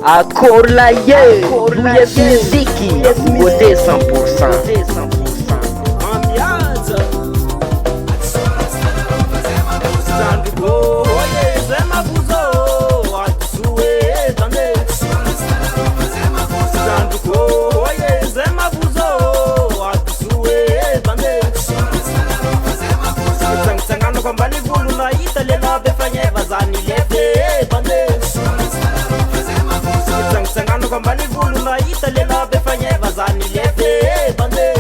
Accord la ye, bouillesse muziki, beauté 100%. Ambiance Zanduko, oye, zema buzo Atusue, tande Zanduko, oye, zema buzo Atusue, tande Sangano kwa mbali gulu na italela befanye vazani lete, tande Sangano kwa mbali gulu na italela befanye vazani lete, tande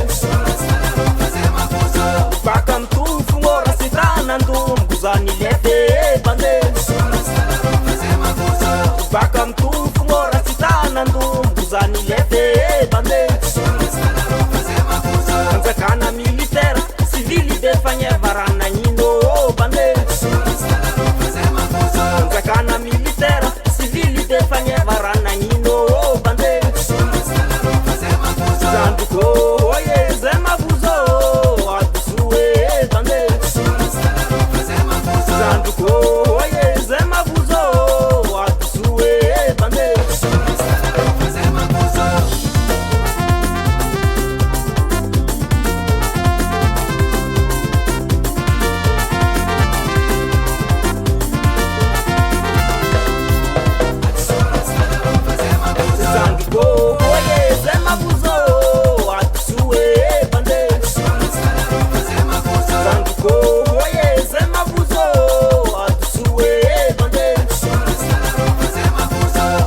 Bakam tu fungora sitrana ndum guzani lete bande Bakam tu fungora sitrana ndum guzani lete bande Kanzakana militaire civili defanye varana nyino bande Kanzakana militaire civili defanye varana nyino bande Zanduko oye zema buzo Zanduko, oye, zema buzo, atusue, bande Zanduko, oye, zema buzo, atusue, bande Zanduko, oye, zema buzo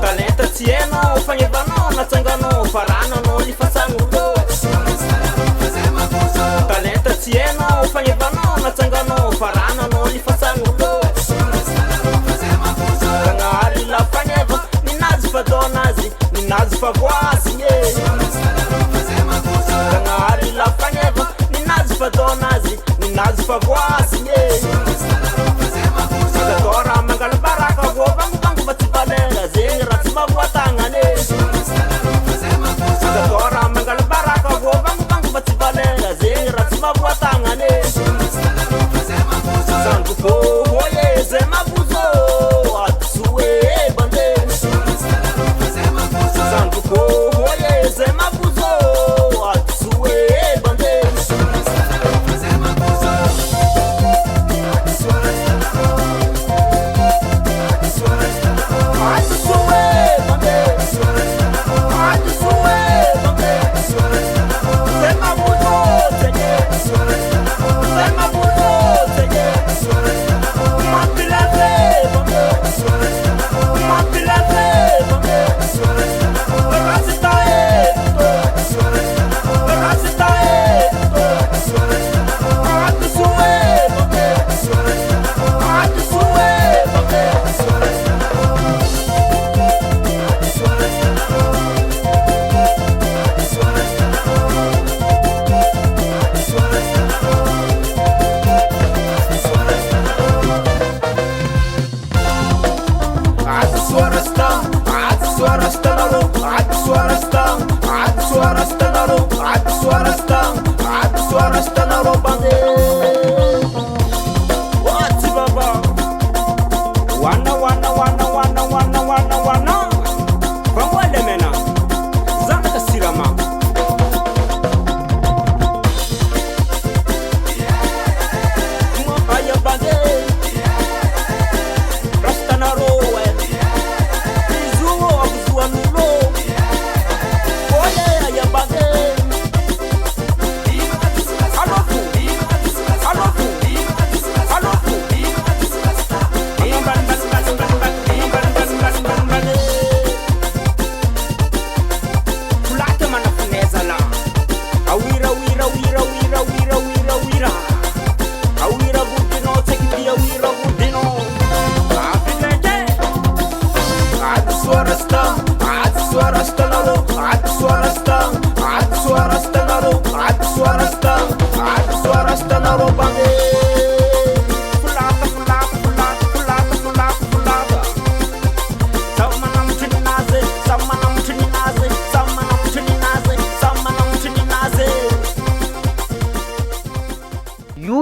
Talenta tieno, fanye vano, na tangano, farano, no li fasangulo Talenta tieno, fanye vano, na tangano, farano, no li fasangulo Kangari la fanyeva, ni nazi fa donazi, ni nazi fa guasi, Kangari la fanyeva, ni nazi fa donazi, ni nazi fa guasi, Tora mangala baraka go bangu bangu batibalenga zingi ratima buatangane Tora mangala baraka go bangu bangu batibalenga zingi ratima buatangane Zanduko oye zema buzo atusue bande Zanduko oye zema buzo atusue bande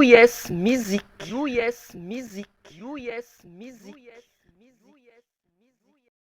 US Music. US Music. US Music.